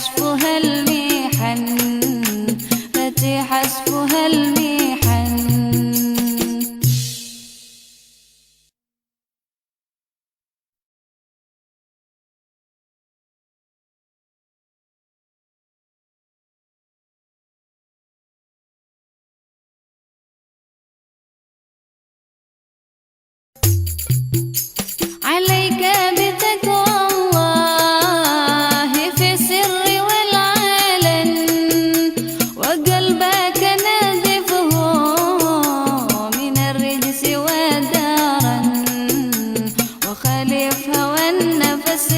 حشفها المحن، التي حشفها المحن. عليك بتقوى الله في السر والعلن، وقلبك نادفه من الرجس والدرن، وخالف هوى النفس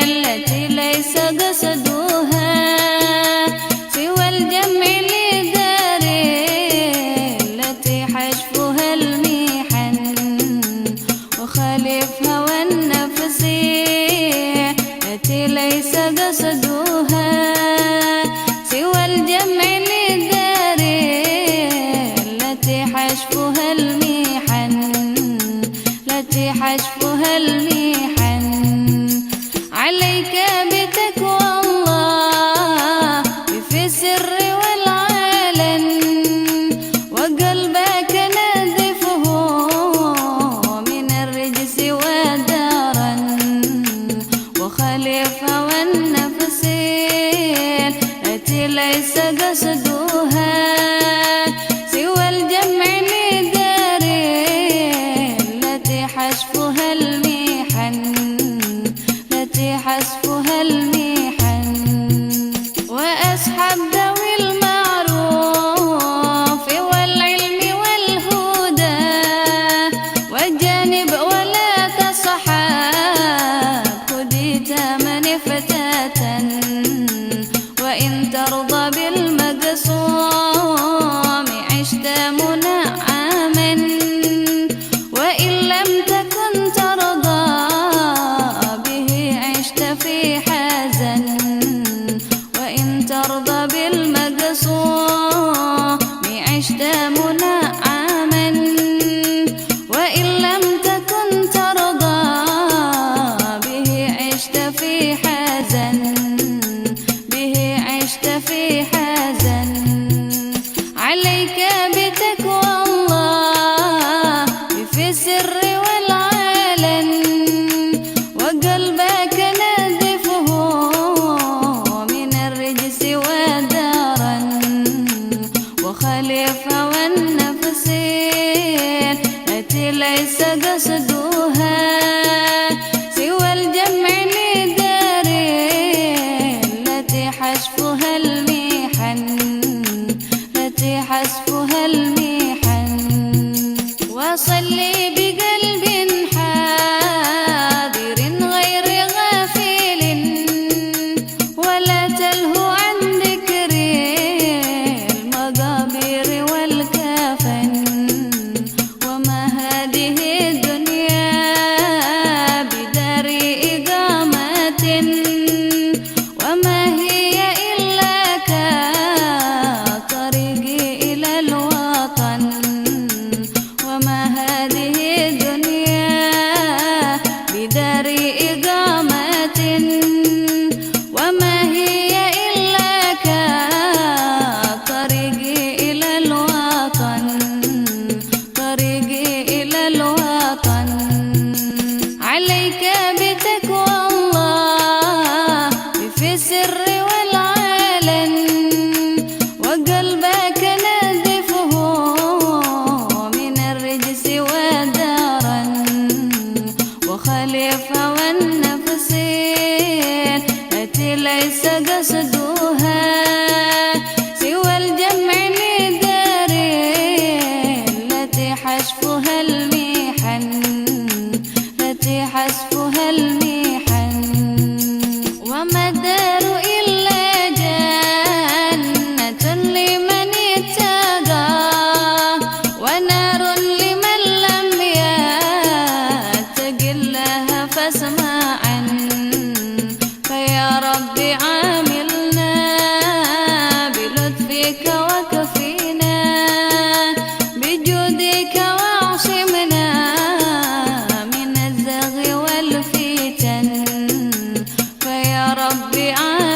التي ليس قصدها سوى الجمع لدار التي حشفها المحن، وخالف هوى النفس التي ليس قصدها سوى الجمع للدار التي حشفها المحن، التي حشفها المحن. عليك بتقوى الله في السر والعلن، وقلبك نادفه من الرجس والدرن، وخالف هوى النفس التي ليس قصدها سوى الجمع لدار التي حشفها المحن، التي حشفها المحن. وأصحاب ذوي المعروف والعلم والهدى والجانب ولا تصحاب، هديت من فتاة وإن ترضى بالمقصوم عشت منعما، وإن لم تكن ترضى به عشت في حزن، وإن ترضى بالمقصوم عشت منعما، وإن لم تكن ترضى به عشت في حزن، به عشت في حزن. عليك بتقوى الله في السر والعلن، وقلبك نادفه من الرجس والدرن، وخالف هوى النفس التي ليس قصدها سوى الجمع لدار التي حشفها المحن، التي حشفها المحن. وصلي بقلب حاضر غير غافل، ولا تلهو عن ذكر المقابر والكفن، وما هذه الدنيا بدار إقامة، وما هي إلا كطريق إلى الوطن، وما هذه الدنيا بدار إقامة، وما هي إلا كطريق إلى الوطن، طريق إلى الوطن. عليك بتقوى الله في السر والعلن، وقلبك نادفه من الرجس والدرن، وخالف هوى النفس التي ليس قصدها سوى الجمع لدار التي حشفها المحن، التي حشفها المحن. وما الدار إلا جنة لمن اتقى، ونار لمن لم يتق الله فاسمعا، فيا رب عاملنا بلطفك وكفينا بجودك، واعصمنا من الزغ والفتن، فيا رب عاملنا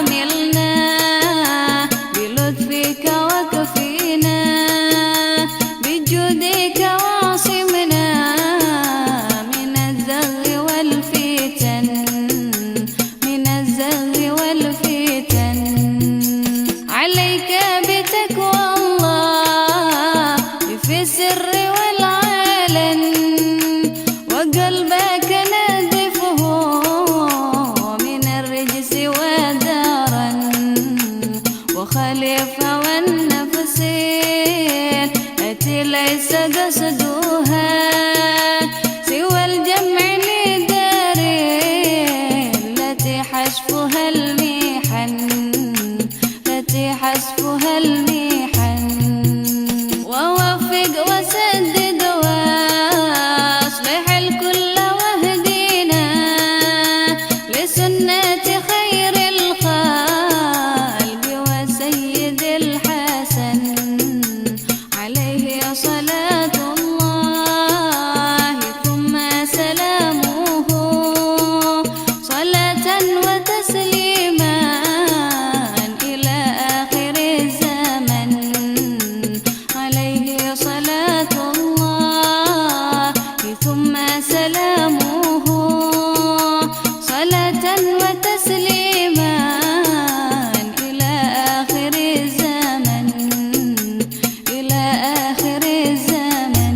وخالف هوى النفسين التي ليس قصدها سوى الجمع لدارين التي حشفها المحن التي حشفها المحن ووفق وسدد واصلح الكل واهدنا لسنة خير الخلق وسيد الحسن عليه صلاة الله ثم سلامه صلاة وتسليما إلى آخر الزمن عليه صلاة الله ثم سلامه صلاة وتسليما إلى آخر الزمن إلى آخر الزمن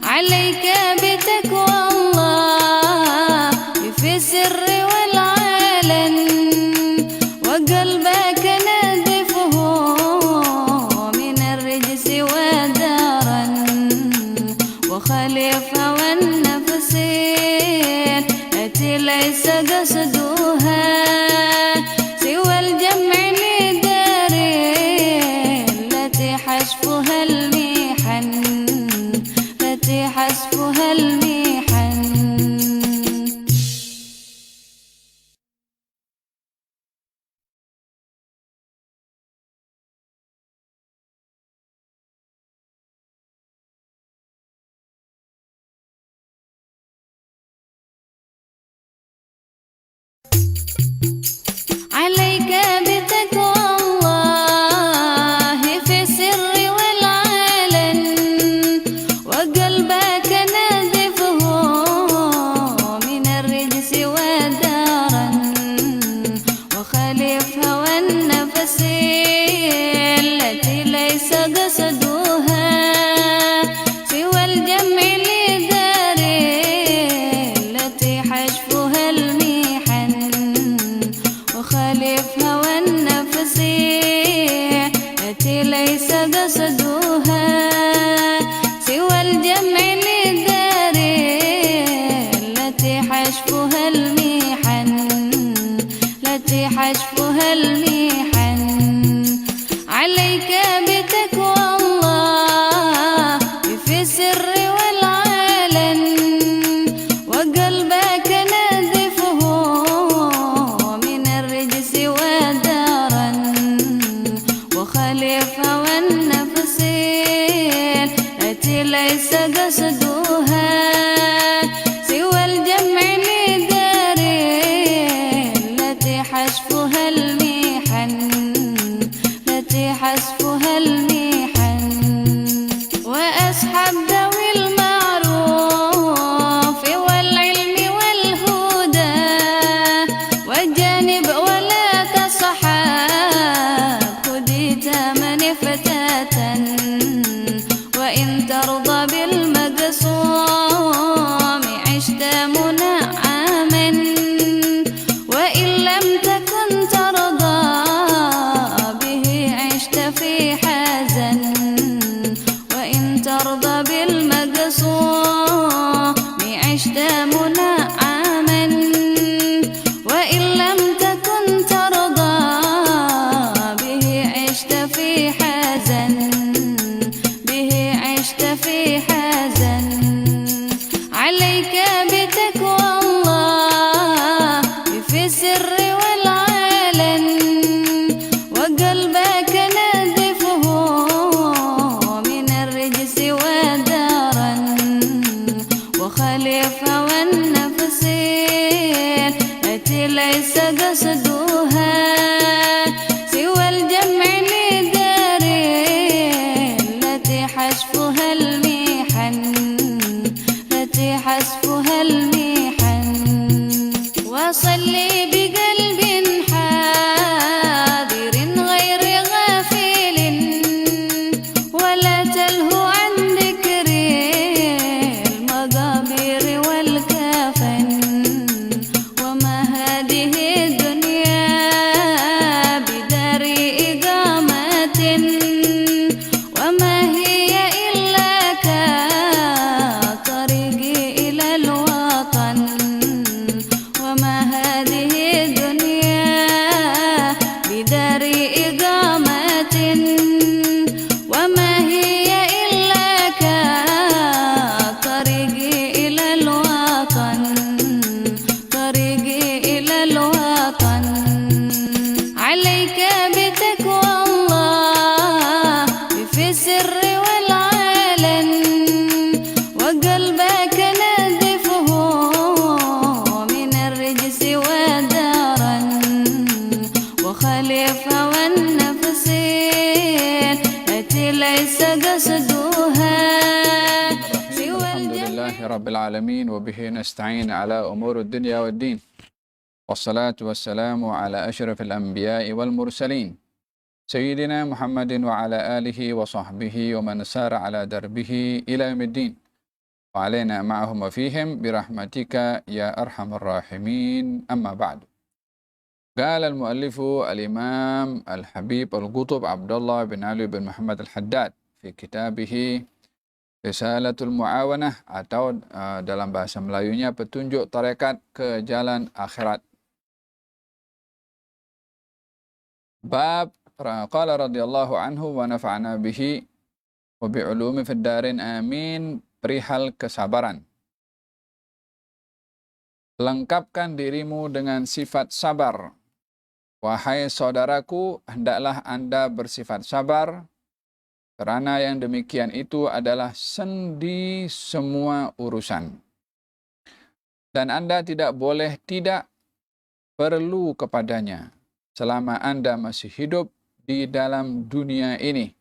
عليك بتقوى الله في السر والعلن وقلبك نظفه من الرجس ودارا وخالف هوى النفسين التي ليس قصدها سوى الجمع لدارين التي حشفها المحن التي حشفها المحن عليك بتقوى الله في السر والعلن وقلبك نظفه من الرجس ودارا وخالف هوى النفس التي ليس قصدها سوى الجمع لدارين التي حشفها المحن وخالف هوى النفس التي ليس قصدها سوى الجمع لدارين التي حشفها المحن التي حشفها المحن عليك بتقوى الله في السر والعلن وقلبك نظفه من الرجس ودارا وخالف هوى النفس التي ليس قصدها سوى الجمع لدارين التي حشفها المحن التي حشفها المحن وأصحاب ذوي المعروف والعلم والهدى والجانب ولا تصحاب خديت من فتاة وإن ترضى بالمقصوم عشت منعما وإن لم تكن ترضى به عشت في حزن وإن ترضى بالمقصوم عشت منعما وإن لم تكن ترضى به عشت في حزن به عشت في حزن عليك بتقوى الله في السر والعلن لهوى النفس التي ليس قصدها سوى الحمد لله رب العالمين وبه نستعين على أمور الدنيا والدين والصلاة والسلام على أشرف الأنبياء والمرسلين سيدنا محمد وعلى آله وصحبه ومن سار على دربه إلى يوم الدين وعلينا معهم وفيهم برحمتك يا أرحم الراحمين أما بعد. قال المؤلف الإمام الحبيب القطب عبد الله بن علي بن محمد الحداد في كتابه Risalatul Mu'awanah atau dalam bahasa Melayunya petunjuk tarekat ke jalan akhirat. Bab qala radhiyallahu anhu wa nafa'ana bihi wa bi'ulumi fid darin amin, perihal kesabaran. Lengkapkan dirimu dengan sifat sabar. Wahai saudaraku, hendaklah Anda bersifat sabar, karena yang demikian itu adalah sendi semua urusan. Dan Anda tidak boleh tidak perlu kepadanya selama Anda masih hidup di dalam dunia ini.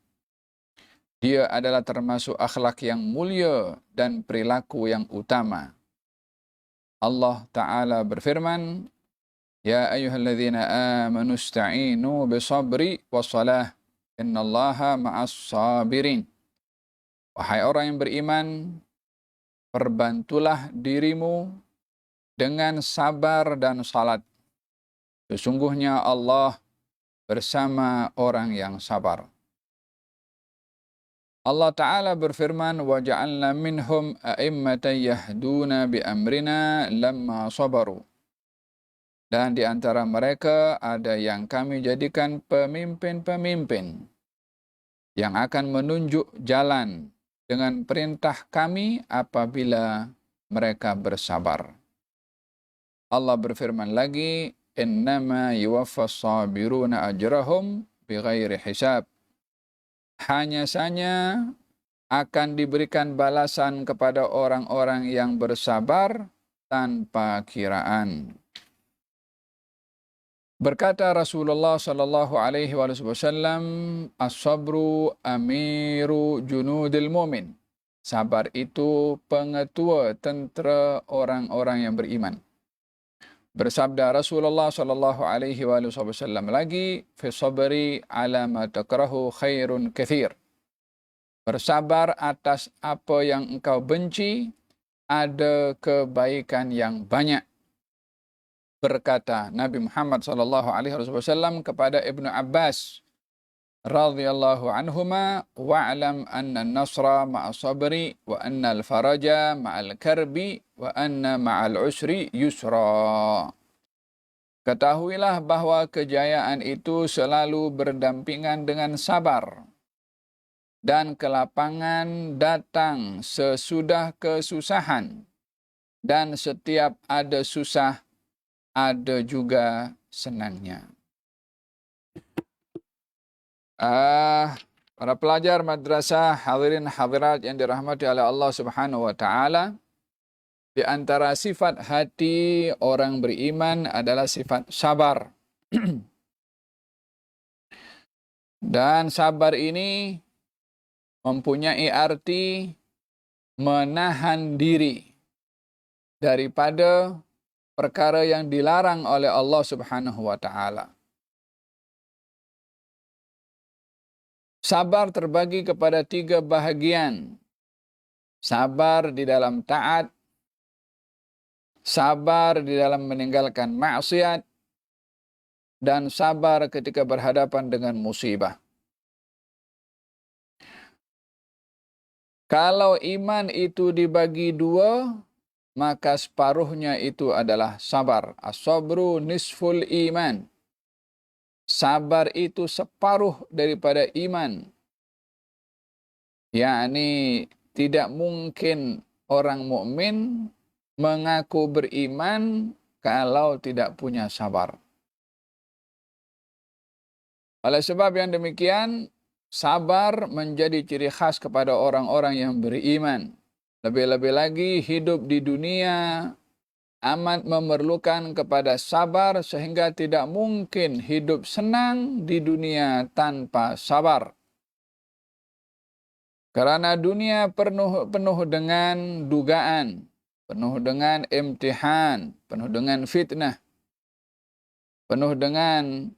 Dia adalah termasuk akhlak yang mulia dan perilaku yang utama. Allah Ta'ala berfirman, Ya ayyuhalladzina amanu ista'inu bisabri wassalah. Innallaha ma'as sabirin. Wahai orang yang beriman, perbantulah dirimu dengan sabar dan salat. Sesungguhnya Allah bersama orang yang sabar. Allah Ta'ala berfirman, وَجَعَلْنَا مِنْهُمْ أَئِمَّةً يَهْدُونَ بِأَمْرِنَا لَمَّا صَبَرُوا. Dan di antara mereka ada yang kami jadikan pemimpin-pemimpin yang akan menunjuk jalan dengan perintah kami apabila mereka bersabar. Allah berfirman lagi, Innama yuwaffas sabiruna ajrahum bighairi hisab. Hanya saja akan diberikan balasan kepada orang-orang yang bersabar tanpa kiraan. Berkata Rasulullah sallallahu alaihi wasallam, as-sabru amiru junudil mu'min. Sabar itu pengetua tentera orang-orang yang beriman. Bersabda Rasulullah sallallahu alaihi wasallam lagi, fi sabri ala ma takrahu khairun katsir. Bersabar atas apa yang engkau benci, ada kebaikan yang banyak. Berkata Nabi Muhammad SAW kepada Ibnu Abbas radhiyallahu anhuma, wa'lam anna an-nasra ma'as sabri wa anna al-faraja ma'al karbi wa anna ma'al usri yusra. Ketahuilah bahwa kejayaan itu selalu berdampingan dengan sabar, dan kelapangan datang sesudah kesusahan, dan setiap ada susah ada juga senangnya. Para pelajar madrasah, hadirin hadirat yang dirahmati oleh Allah Subhanahu wa Ta'ala, di antara sifat hati orang beriman adalah sifat sabar. Dan sabar ini mempunyai arti menahan diri daripada perkara yang dilarang oleh Allah Subhanahu wa Ta'ala. Sabar terbagi kepada 3 bahagian. Sabar di dalam taat, sabar di dalam meninggalkan maksiat, dan sabar ketika berhadapan dengan musibah. Kalau iman itu dibagi 2, maka separuhnya itu adalah sabar. As-sabru nisful iman. Sabar itu separuh daripada iman. yakni tidak mungkin orang mukmin mengaku beriman kalau tidak punya sabar. Oleh sebab yang demikian, sabar menjadi ciri khas kepada orang-orang yang beriman. Lebih-lebih lagi hidup di dunia amat memerlukan kepada sabar sehingga tidak mungkin hidup senang di dunia tanpa sabar. Karena dunia penuh dengan dugaan, penuh dengan imtihan, penuh dengan fitnah, penuh dengan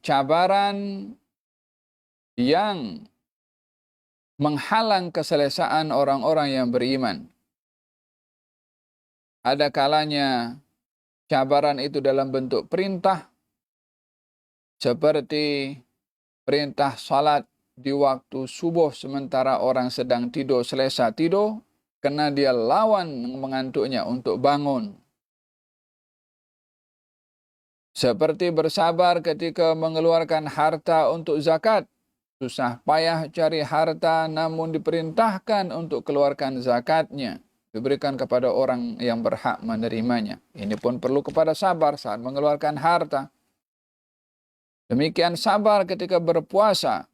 cabaran yang menghalang keselesaan orang-orang yang beriman. Ada kalanya cabaran itu dalam bentuk perintah, seperti perintah salat di waktu subuh sementara orang sedang tidur, selesa tidur, karena dia lawan mengantuknya untuk bangun. Seperti bersabar ketika mengeluarkan harta untuk zakat. Susah payah cari harta namun diperintahkan untuk keluarkan zakatnya. Diberikan kepada orang yang berhak menerimanya. Ini pun perlu kepada sabar saat mengeluarkan harta. Demikian sabar ketika berpuasa.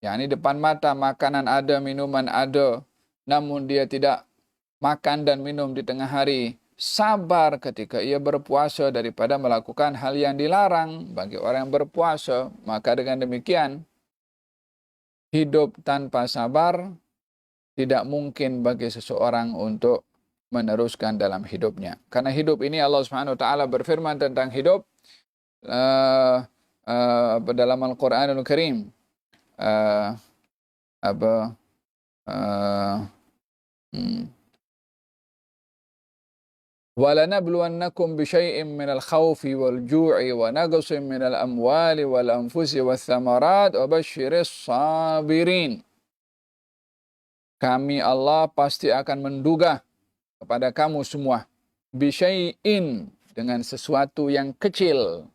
Yakni depan mata makanan ada, minuman ada, namun dia tidak makan dan minum di tengah hari. Sabar ketika ia berpuasa daripada melakukan hal yang dilarang bagi orang yang berpuasa. Maka dengan demikian, hidup tanpa sabar tidak mungkin bagi seseorang untuk meneruskan dalam hidupnya. Karena hidup ini Allah Subhanahu wa taala berfirman tentang hidup dalam Al-Qur'anul Karim. وَلَنَبْلُوَنَّكُمْ بِشَيْءٍ مِّنَ الْخَوْفِ وَالْجُوعِ وَنَقْصٍ مِّنَ الْأَمْوَالِ وَالْأَنفُسِ وَالثَّمَرَاتِ وَبَشِّرِ الصَّابِرِينَ. Kami Allah pasti akan menduga kepada kamu semua bisyai'in, dengan sesuatu yang kecil,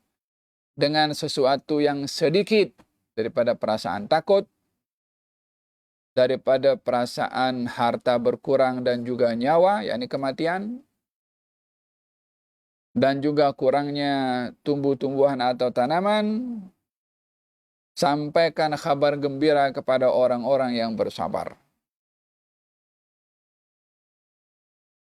dengan sesuatu yang sedikit, daripada perasaan takut, daripada perasaan harta berkurang dan juga nyawa, yakni kematian, dan juga kurangnya tumbuh-tumbuhan atau tanaman. Sampaikan kabar gembira kepada orang-orang yang bersabar.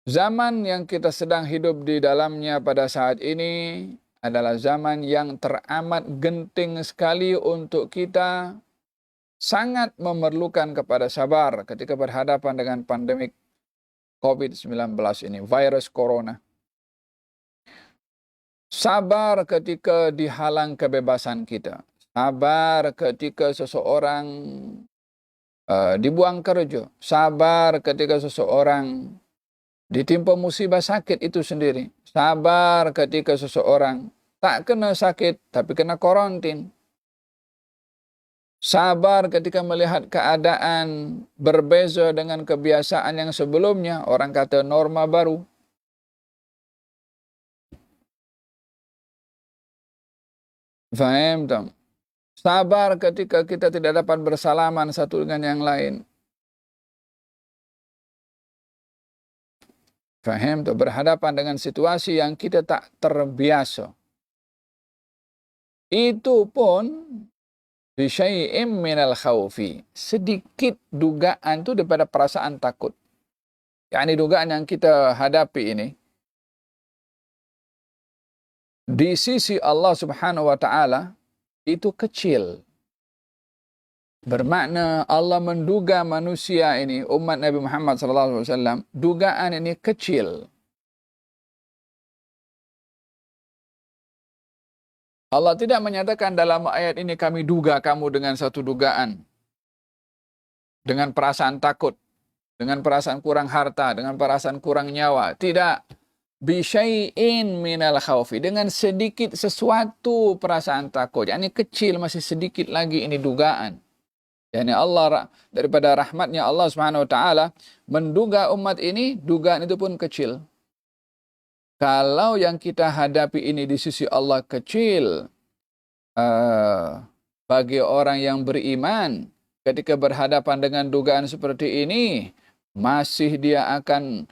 Zaman yang kita sedang hidup di dalamnya pada saat ini adalah zaman yang teramat genting sekali untuk kita sangat memerlukan kepada sabar ketika berhadapan dengan pandemik COVID-19 ini, virus corona. Sabar ketika dihalang kebebasan kita. Sabar ketika seseorang dibuang kerja. Sabar ketika seseorang ditimpa musibah sakit itu sendiri. Sabar ketika seseorang tak kena sakit tapi kena karantin. Sabar ketika melihat keadaan berbeza dengan kebiasaan yang sebelumnya. Orang kata norma baru. Faham tak? Sabar ketika kita tidak dapat bersalaman satu dengan yang lain. Faham tak? Berhadapan dengan situasi yang kita tak terbiasa. Itu pun bisyai'im minal khawfi. Sedikit dugaan itu daripada perasaan takut. yakni dugaan yang kita hadapi ini, di sisi Allah Subhanahu wa taala itu kecil. Bermakna Allah menduga manusia ini, umat Nabi Muhammad SAW, dugaan ini kecil. Allah tidak menyatakan dalam ayat ini kami duga kamu dengan satu dugaan. Dengan perasaan takut, dengan perasaan kurang harta, dengan perasaan kurang nyawa. Tidak. Bisyai'in minal khawfi. Dengan sedikit sesuatu perasaan takut. Yang ini kecil, masih sedikit lagi ini dugaan. Yani Allah daripada rahmatnya Allah Subhanahu wa taala menduga umat ini, dugaan itu pun kecil. Kalau yang kita hadapi ini di sisi Allah kecil, bagi orang yang beriman ketika berhadapan dengan dugaan seperti ini, masih dia akan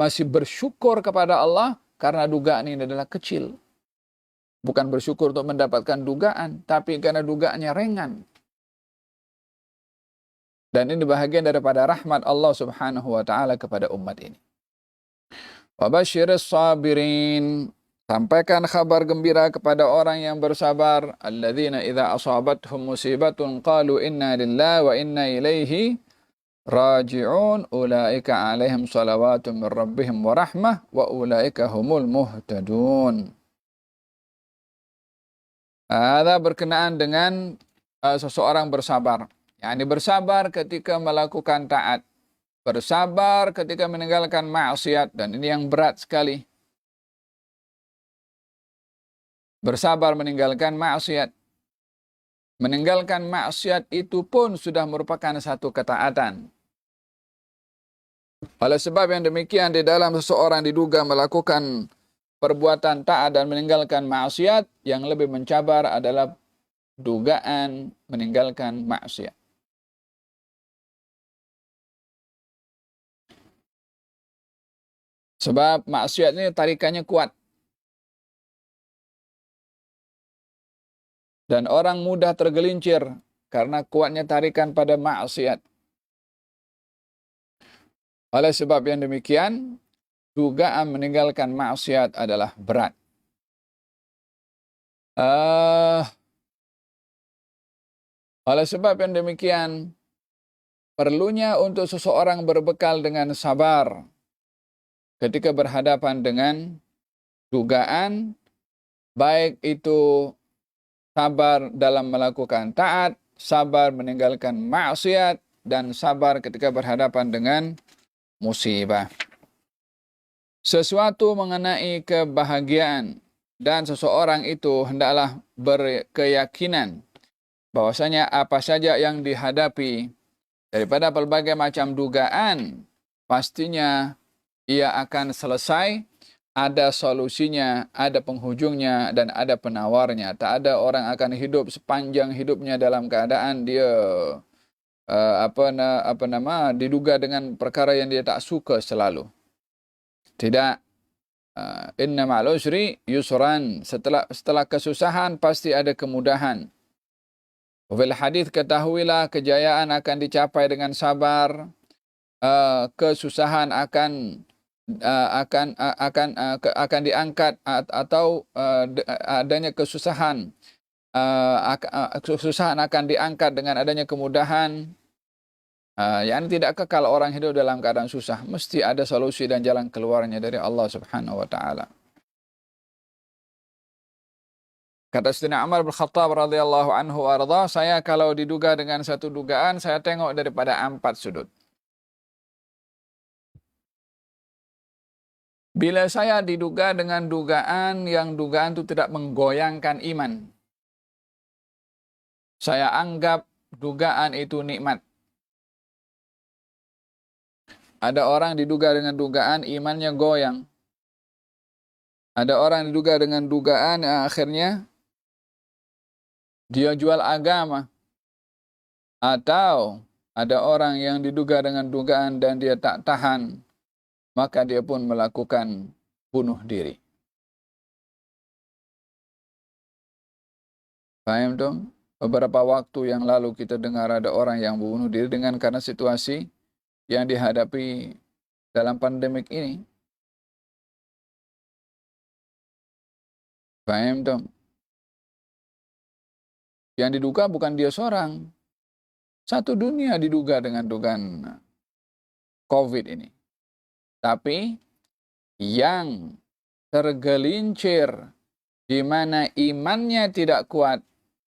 masih bersyukur kepada Allah karena dugaan ini adalah kecil. Bukan bersyukur untuk mendapatkan dugaan, tapi karena dugaannya ringan. Dan ini bahagian daripada rahmat Allah Subhanahu wa taala kepada umat ini. Wa basyiris sabirin, sampaikan kabar gembira kepada orang yang bersabar, alladzina idza asabathum musibatun qalu inna lillahi wa inna ilaihi raji'un, ulaika alaihim salawatun min rabbihim wa rahmah wa ulaika humul muhtadun. Ada berkenaan dengan seseorang bersabar. Yani bersabar ketika melakukan taat. Bersabar ketika meninggalkan maksiat. Dan ini yang berat sekali. Bersabar meninggalkan maksiat. Meninggalkan maksiat itu pun sudah merupakan satu ketaatan. Oleh sebab yang demikian, di dalam seseorang diduga melakukan perbuatan taat dan meninggalkan maksiat, yang lebih mencabar adalah dugaan meninggalkan maksiat. Sebab maksiat ini tarikannya kuat. Dan orang mudah tergelincir karena kuatnya tarikan pada maksiat. Oleh sebab yang demikian, dugaan meninggalkan maksiat adalah berat. Oleh sebab yang demikian, perlunya untuk seseorang berbekal dengan sabar ketika berhadapan dengan dugaan, baik itu sabar dalam melakukan taat, sabar meninggalkan maksiat, dan sabar ketika berhadapan dengan musibah. Sesuatu mengenai kebahagiaan, dan seseorang itu hendaklah berkeyakinan bahwasanya apa saja yang dihadapi daripada berbagai macam dugaan, pastinya ia akan selesai, ada solusinya, ada penghujungnya, dan ada penawarnya. Tak ada orang akan hidup sepanjang hidupnya dalam keadaan dia diduga dengan perkara yang dia tak suka selalu. Tidak. Inna ma'al usri yusran. Setelah kesusahan pasti ada kemudahan. Fil hadis, ketahuilah kejayaan akan dicapai dengan sabar. Kesusahan akan diangkat, atau adanya kesusahan akan diangkat dengan adanya kemudahan. Yang tidak kekal orang hidup dalam keadaan susah, mesti ada solusi dan jalan keluarnya dari Allah Subhanahu wa taala. Kata Sayyidina Umar bin Khattab radhiyallahu anhu arda, saya kalau diduga dengan satu dugaan, saya tengok daripada 4 sudut. Bila saya diduga dengan dugaan yang dugaan itu tidak menggoyangkan iman, saya anggap dugaan itu nikmat. Ada orang diduga dengan dugaan imannya goyang. Ada orang diduga dengan dugaan yang akhirnya dia jual agama. Atau ada orang yang diduga dengan dugaan dan dia tak tahan, maka dia pun melakukan bunuh diri. Paham dong? Beberapa waktu yang lalu kita dengar ada orang yang bunuh diri karena situasi yang dihadapi dalam pandemik ini. Paham dong? Yang diduga bukan dia seorang. Satu dunia diduga dengan dugaan COVID ini. Tapi yang tergelincir di mana imannya tidak kuat,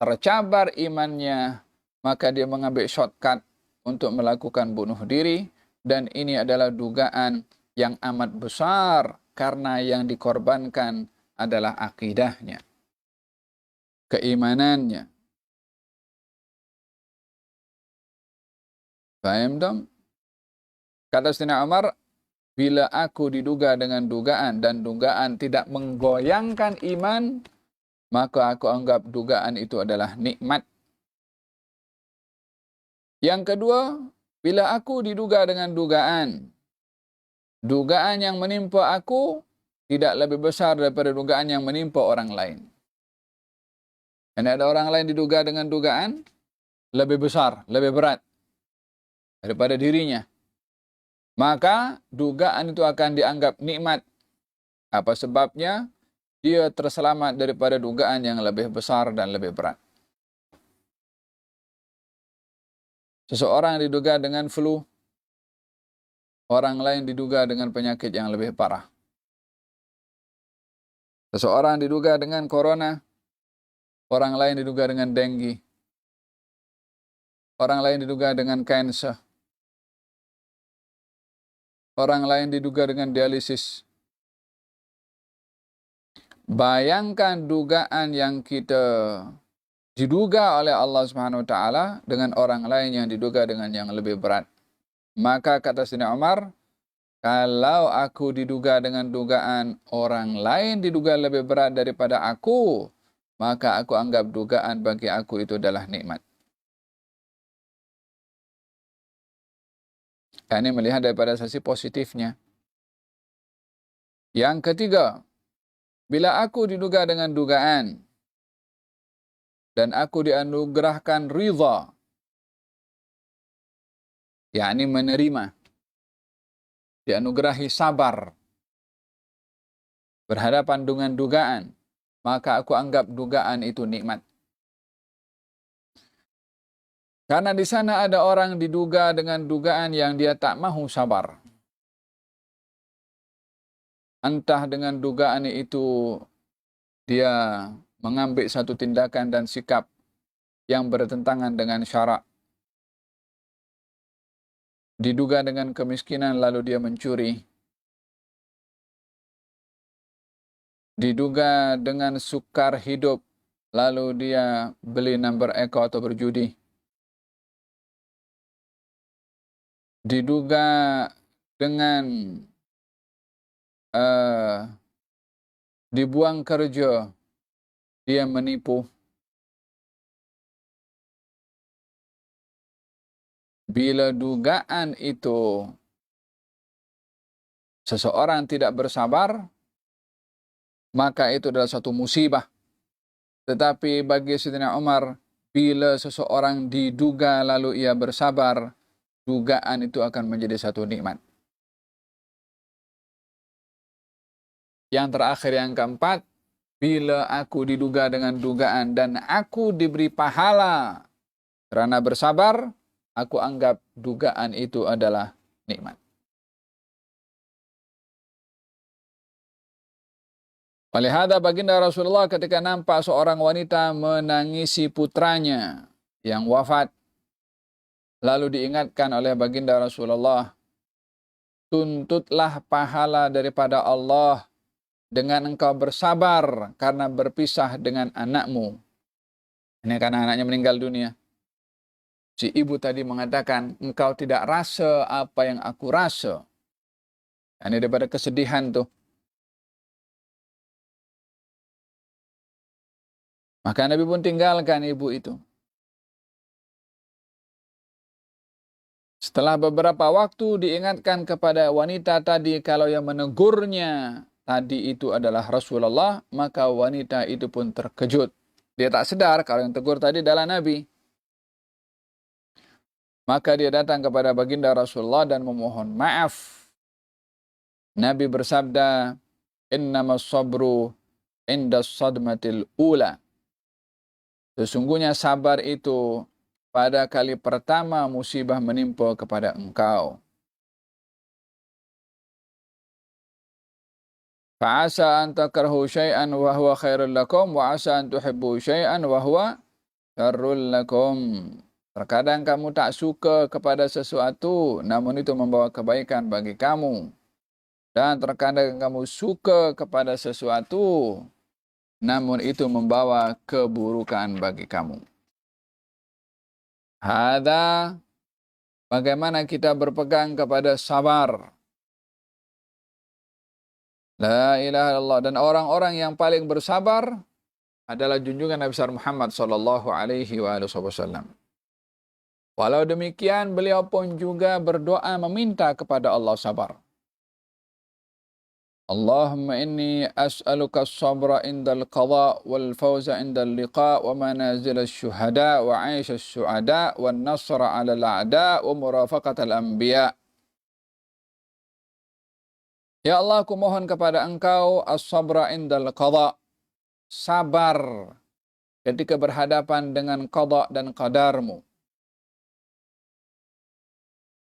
tercabar imannya, maka dia mengambil shortcut untuk melakukan bunuh diri, dan ini adalah dugaan yang amat besar karena yang dikorbankan adalah akidahnya, keimanannya. Paham dong? Kata Sayyidina Umar, bila aku diduga dengan dugaan dan dugaan tidak menggoyangkan iman, maka aku anggap dugaan itu adalah nikmat. Yang kedua, bila aku diduga dengan dugaan yang menimpa aku tidak lebih besar daripada dugaan yang menimpa orang lain. Dan ada orang lain diduga dengan dugaan lebih besar, lebih berat. daripada dirinya, maka dugaan itu akan dianggap nikmat. Apa sebabnya? Dia terselamat daripada dugaan yang lebih besar dan lebih berat. Seseorang diduga dengan flu, orang lain diduga dengan penyakit yang lebih parah. Seseorang diduga dengan corona, orang lain diduga dengan denggi, orang lain diduga dengan kanker, orang lain diduga dengan dialisis. Bayangkan dugaan yang kita diduga oleh Allah Subhanahu wa taala dengan orang lain yang diduga dengan yang lebih berat. Maka kata Sayyidina Umar, kalau aku diduga dengan dugaan orang lain diduga lebih berat daripada aku, maka aku anggap dugaan bagi aku itu adalah nikmat. Ini melihat daripada sisi positifnya. Yang ketiga, bila aku diduga dengan dugaan dan aku dianugerahkan ridha, yakni menerima, dianugerahi sabar berhadapan dengan dugaan, maka aku anggap dugaan itu nikmat. Karena di sana ada orang diduga dengan dugaan yang dia tak mahu sabar. Entah dengan dugaan itu dia mengambil satu tindakan dan sikap yang bertentangan dengan syarak. Diduga dengan kemiskinan lalu dia mencuri. Diduga dengan sukar hidup lalu dia beli number eko atau berjudi. Diduga dengan dibuang kerja, dia menipu. Bila dugaan itu seseorang tidak bersabar, maka itu adalah satu musibah. Tetapi bagi Sayyidina Umar, bila seseorang diduga lalu ia bersabar, dugaan itu akan menjadi satu nikmat. Yang terakhir, yang keempat, bila aku diduga dengan dugaan dan aku diberi pahala karena bersabar, aku anggap dugaan itu adalah nikmat. Oleh hadza baginda Rasulullah ketika nampak seorang wanita menangisi putranya yang wafat, lalu diingatkan oleh baginda Rasulullah, tuntutlah pahala daripada Allah dengan engkau bersabar karena berpisah dengan anakmu. Ini karena anaknya meninggal dunia. Si ibu tadi mengatakan, engkau tidak rasa apa yang aku rasa. Ini daripada kesedihan tuh. Maka Nabi pun tinggalkan ibu itu. Setelah beberapa waktu diingatkan kepada wanita tadi kalau yang menegurnya tadi itu adalah Rasulullah, maka wanita itu pun terkejut. Dia tak sedar kalau yang tegur tadi adalah Nabi. Maka dia datang kepada baginda Rasulullah dan memohon maaf. Nabi bersabda, innamas sabru indas sadmatil ula. Sesungguhnya sabar itu pada kali pertama musibah menimpa kepada engkau. Fa'asa an takrahu syai'an wa huwa khairul lakum wa asa an tuhibbu syai'an wa huwa syarrul lakum. Terkadang kamu tak suka kepada sesuatu, namun itu membawa kebaikan bagi kamu. Dan terkadang kamu suka kepada sesuatu, namun itu membawa keburukan bagi kamu. Hadza, bagaimana kita berpegang kepada sabar. La ilaha illallah. Dan orang-orang yang paling bersabar adalah junjungan Nabi besar Muhammad sallallahu alaihi wasallam. Walau demikian, beliau pun juga berdoa meminta kepada Allah sabar. اللهم إني أسألك الصبر عند القضاء والفوز عند اللقاء ومنازل الشهداء وعيش السعداء والنصر على الأعداء ومرافقة الأنبياء. Ya Allah, aku mohon kepada Engkau as-sabra indal qada, sabar ketika berhadapan dengan qada dan qadarmu.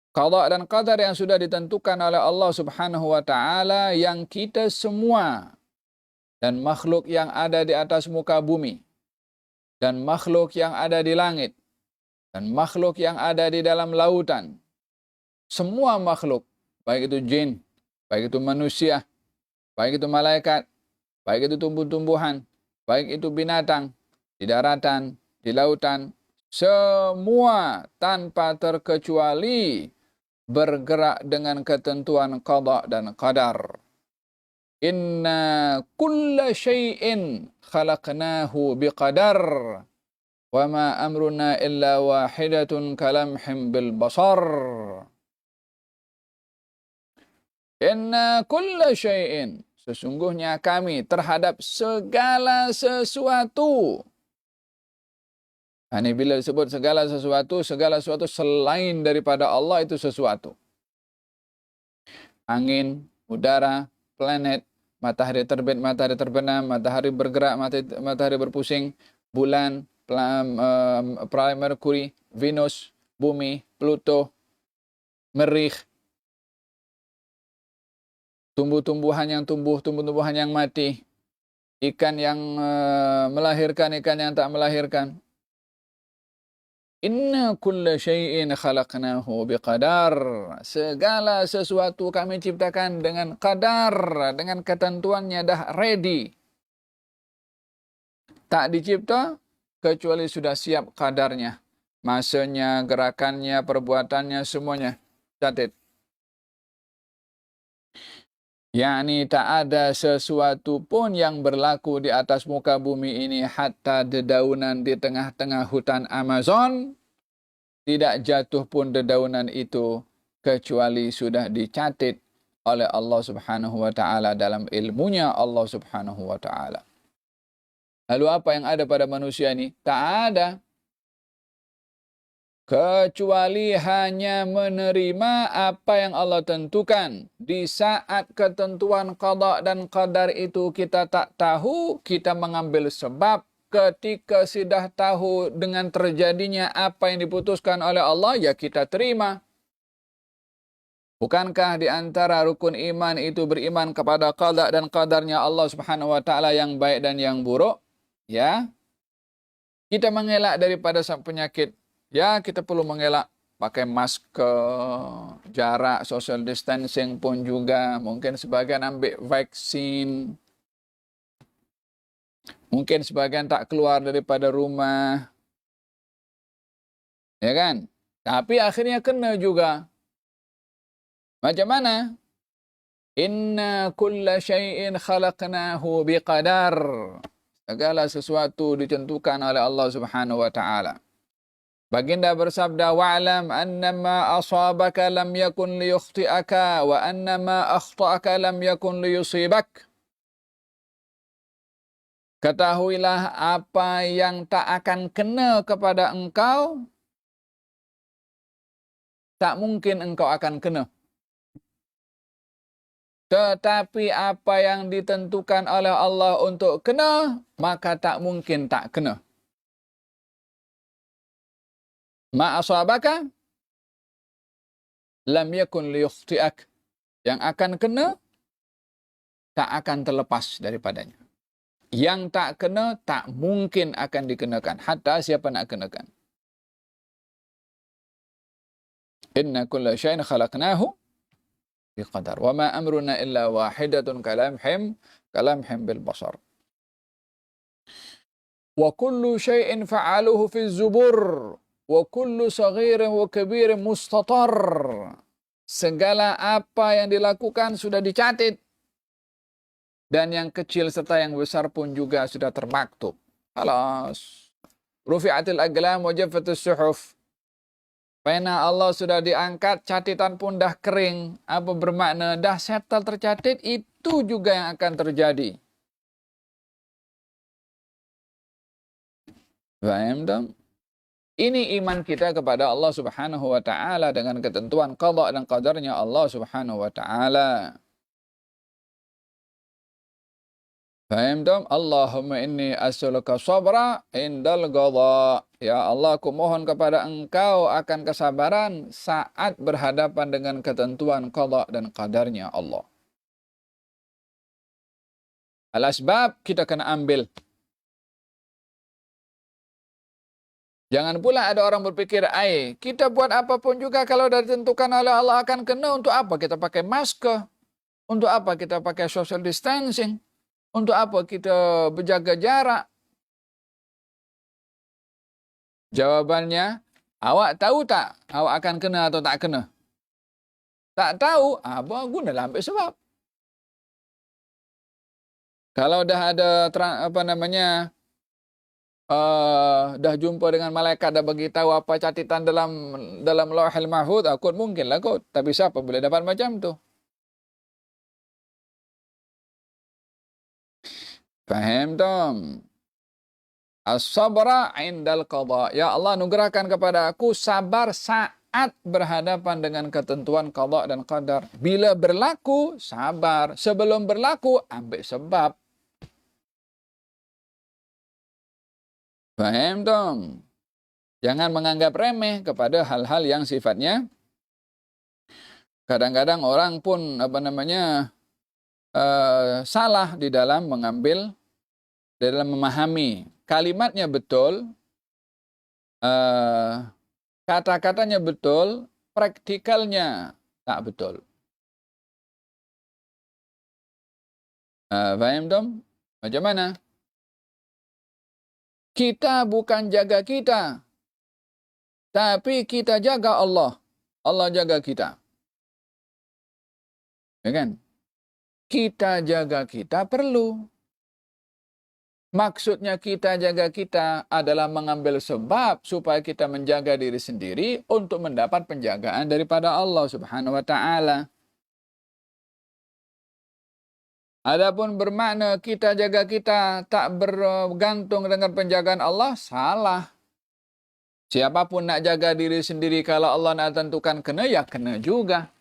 Qada dan qadar yang sudah ditentukan oleh Allah Subhanahu wa taala yang kita semua dan makhluk yang ada di atas muka bumi dan makhluk yang ada di langit dan makhluk yang ada di dalam lautan. Semua makhluk, baik itu jin, baik itu manusia, baik itu malaikat, baik itu tumbuh-tumbuhan, baik itu binatang, di daratan, di lautan, semua tanpa terkecuali bergerak dengan ketentuan qada dan qadar. Inna kulla syai'in khalaqnahu biqadar wa ma amruna illa wahidatun kalamhim bil basar. Inna kulla syai'in, sesungguhnya kami terhadap segala sesuatu. Ini bila disebut segala sesuatu selain daripada Allah itu sesuatu. Angin, udara, planet, matahari terbit, matahari terbenam, matahari bergerak, matahari berpusing, bulan, planet Merkuri, Venus, bumi, Pluto, Merikh, tumbuh-tumbuhan yang tumbuh, tumbuh-tumbuhan yang mati, ikan yang melahirkan, ikan yang tak melahirkan. Inna kulla syai'in khalaqnahu biqadar. Segala sesuatu kami ciptakan dengan qadar, dengan ketentuannya dah ready. Tak dicipta kecuali sudah siap qadarnya. Masanya, gerakannya, perbuatannya, semuanya catat. yakni tak ada sesuatu pun yang berlaku di atas muka bumi ini hatta dedaunan di tengah-tengah hutan Amazon tidak jatuh pun dedaunan itu kecuali sudah dicatat oleh Allah Subhanahu wa taala dalam ilmunya Allah Subhanahu wa taala. Lalu apa yang ada pada manusia ini? Tak ada. Kecuali hanya menerima apa yang Allah tentukan. Di saat ketentuan qada dan qadar itu kita tak tahu, kita mengambil sebab. Ketika sudah tahu dengan terjadinya apa yang diputuskan oleh Allah, ya kita terima. Bukankah di antara rukun iman itu beriman kepada qada dan qadarnya Allah Subhanahu wa taala yang baik dan yang buruk? Ya. Kita mengelak daripada sang penyakit. Ya, kita perlu mengelak pakai masker, jarak, social distancing pun juga. Mungkin sebagian ambil vaksin. Mungkin sebagian tak keluar daripada rumah. Ya kan? Tapi akhirnya kena juga. Macam mana? Inna kulla syai'in khalaqnahu biqadar. Segala sesuatu ditentukan oleh Allah Subhanahu wa taala. Baginda bersabda, wa'lam annama asabaka lam yakun liyukhti'aka wa annama akhta'aka lam yakun liyusibak. Ketahuilah apa yang tak akan kena kepada engkau, tak mungkin engkau akan kena. Tetapi apa yang ditentukan oleh Allah untuk kena, maka tak mungkin tak kena. Ma asabaka lam yakun liyukhti'ak. Yang akan kena tak akan terlepas daripadanya. Yang tak kena tak mungkin akan dikenakan. Hatta siapa nak kenakan. Inna kulla syai'in khalaqnahu biqadar. Wa ma amruna illa wahidatun kalamhim bil basar. Wa kullu syai'in fa'aluhu fi zubur. Wa kullu saghirin wa kabirin mustatar. Segala apa yang dilakukan sudah dicatat. Dan yang kecil serta yang besar pun juga sudah termaktub. Alas. Rufi'atil aqlam wa jaffatus suhuf. Pena Allah sudah diangkat, catatan pun dah kering. Apa bermakna? Dah settle tercatat, itu itu juga yang akan terjadi. Paham dong? Ini iman kita kepada Allah Subhanahu wa taala dengan ketentuan qada dan qadarnya Allah Subhanahu wa taala. Paham dong? Allahumma inni as'aluka sabra indal qada. Ya Allah, aku mohon kepada Engkau akan kesabaran saat berhadapan dengan ketentuan qada dan qadarnya Allah. Al-asbab kita kena ambil. Jangan pula ada orang berpikir, kita buat apapun juga kalau sudah ditentukan oleh Allah akan kena, untuk apa kita pakai masker? Untuk apa kita pakai social distancing? Untuk apa kita berjaga jarak? Jawabannya, awak tahu tak awak akan kena atau tak kena? Tak tahu, apa gunalah ambil sebab. Kalau dah ada dah jumpa dengan malaikat, dah bagi tahu apa catatan dalam Lauhul Mahfuz, kot mungkin lah kot. Tapi siapa boleh dapat macam tu? Faham dong? As-sabra indal qada. Ya Allah, anugerahkan kepada aku sabar saat berhadapan dengan ketentuan qada dan qadar. Bila berlaku, sabar. Sebelum berlaku, ambil sebab. Faham dong? Jangan menganggap remeh kepada hal-hal yang sifatnya. Kadang-kadang orang pun salah di dalam mengambil, di dalam memahami. Kalimatnya betul, kata-katanya betul, praktikalnya tak betul. Faham dong? Macam mana? Kita bukan jaga kita, tapi kita jaga Allah. Allah jaga kita. Ya kan? Kita jaga kita perlu. Maksudnya kita jaga kita adalah mengambil sebab supaya kita menjaga diri sendiri untuk mendapat penjagaan daripada Allah Subhanahu wa taala. Adapun bermakna kita jaga kita tak bergantung dengan penjagaan Allah, salah. Siapapun nak jaga diri sendiri, kalau Allah nak tentukan kena, ya kena juga.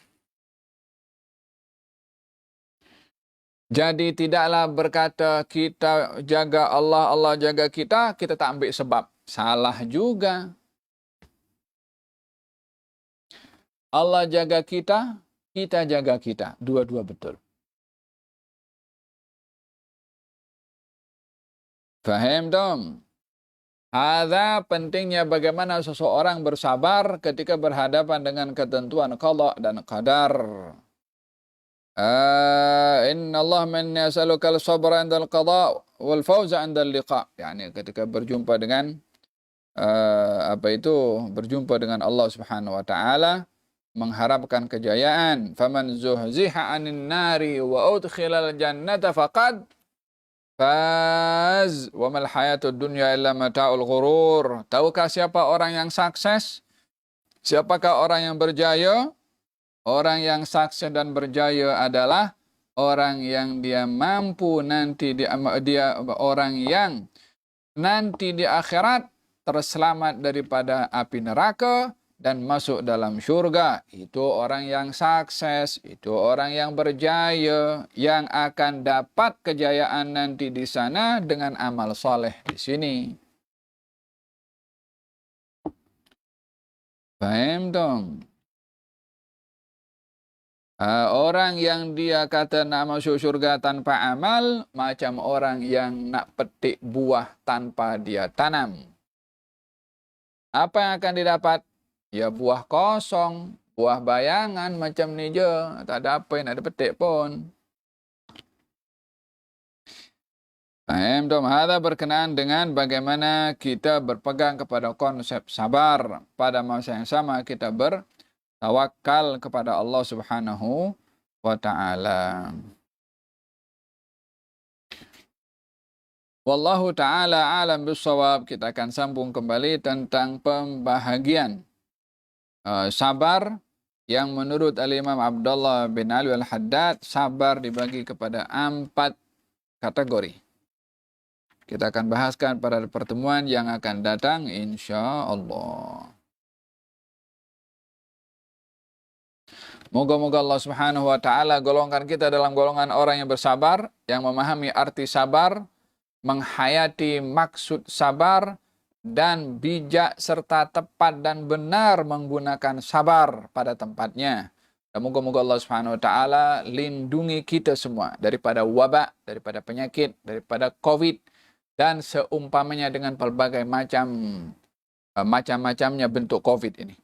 Jadi tidaklah berkata kita jaga Allah, Allah jaga kita, kita tak ambil sebab. Salah juga. Allah jaga kita, kita jaga kita. Dua-dua betul. Faham dong? Ada pentingnya bagaimana seseorang bersabar ketika berhadapan dengan ketentuan qada dan qadar. Inna Allah minni as'aluka al-sabra 'inda al-qada wal fawza 'inda al-liqa. Yani ketika berjumpa dengan berjumpa dengan Allah Subhanahu wa taala, mengharapkan kejayaan. Faman zuhziha 'anil nari wa udkhilal jannata faqad faz wa mal hayatud dunya illa mata'ul ghurur. Tahukah siapa orang yang sukses? Siapakah orang yang berjaya? Orang yang sukses dan berjaya adalah orang yang dia mampu orang yang nanti di akhirat terselamat daripada api neraka dan masuk dalam syurga. Itu orang yang sukses, itu orang yang berjaya, yang akan dapat kejayaan nanti di sana dengan amal soleh di sini. Paham dong? Orang yang dia kata nak masuk syurga tanpa amal, macam orang yang nak petik buah tanpa dia tanam. Apa yang akan didapat? Ya buah kosong, buah bayangan macam ni je. Tak ada apa yang nak dipetik pun. Faham dong? Hada berkenaan dengan bagaimana kita berpegang kepada konsep sabar. Pada masa yang sama kita bertawakal kepada Allah Subhanahu wa ta'ala. Wallahu ta'ala alam bisawab. Kita akan sambung kembali tentang pembahagian sabar yang menurut Al-Imam Abdullah bin Ali Al-Haddad, sabar dibagi kepada 4 kategori. Kita akan bahaskan pada pertemuan yang akan datang, insya Allah. Moga-moga Allah Subhanahu wa Ta'ala golongkan kita dalam golongan orang yang bersabar, yang memahami arti sabar, menghayati maksud sabar, dan bijak serta tepat dan benar menggunakan sabar pada tempatnya. Dan moga-moga Allah Subhanahu wa Ta'ala lindungi kita semua daripada wabak, daripada penyakit, daripada COVID, dan seumpamanya dengan pelbagai macam-macamnya bentuk COVID ini.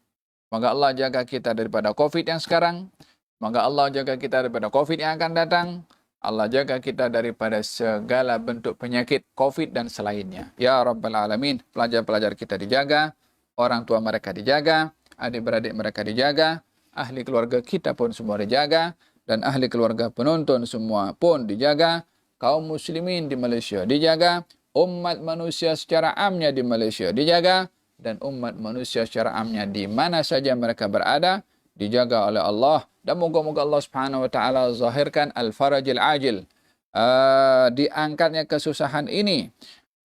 Semoga Allah jaga kita daripada COVID yang sekarang. Semoga Allah jaga kita daripada COVID yang akan datang. Allah jaga kita daripada segala bentuk penyakit COVID dan selainnya. Ya Rabbal Alamin. Pelajar-pelajar kita dijaga. Orang tua mereka dijaga. Adik-beradik mereka dijaga. Ahli keluarga kita pun semua dijaga. Dan ahli keluarga penonton semua pun dijaga. Kaum muslimin di Malaysia dijaga. Umat manusia secara amnya di Malaysia dijaga. Dan umat manusia secara amnya di mana saja mereka berada dijaga oleh Allah. Dan moga-moga Allah Subhanahu wa Ta'ala zahirkan al-farajil ajil, diangkatnya kesusahan ini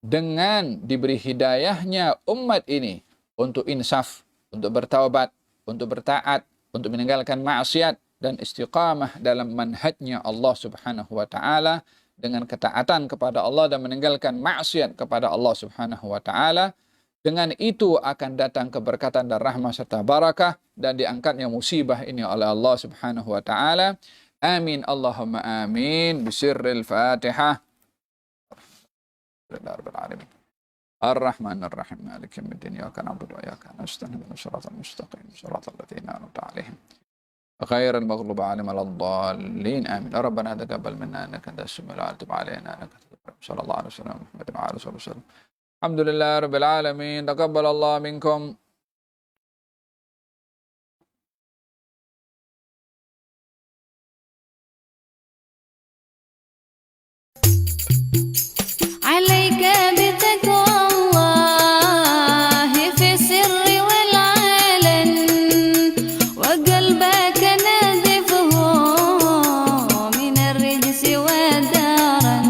dengan diberi hidayahnya umat ini untuk insaf, untuk bertaubat, untuk bertaat, untuk meninggalkan maksiat dan istiqamah dalam manhajnya Allah Subhanahu wa Ta'ala dengan ketaatan kepada Allah dan meninggalkan maksiat kepada Allah Subhanahu wa Ta'ala. Dengan itu akan datang keberkatan dan rahmat serta barakah dan diangkatnya musibah ini oleh Allah Subhanahu wa Ta'ala. Amin Allahumma amin. Bisirril Fatihah. Ar-Rahman Ar-Rahim. Maliki yaumiddin. Iyyaka na'budu wa iyyaka nasta'in. Ihdinas siratal mustaqim. Siratal ladzina an'amta 'alaihim ghairil maghdubi 'alaihim waladdallin. Amin. Rabbana taqabbal minna innaka antas samiul 'alim wa tub 'alaina innaka antat tawwabur rahim. Sallallahu alaihi wasallam Muhammadin wa alihi wasallam. Alhamdulillah Rabbil Alamin. Taqabbalallah minkum. عليك بتقوى الله في السر والعلن وقلبك نذفه من الرجس والدرن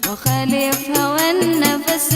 وخالف هوى النفس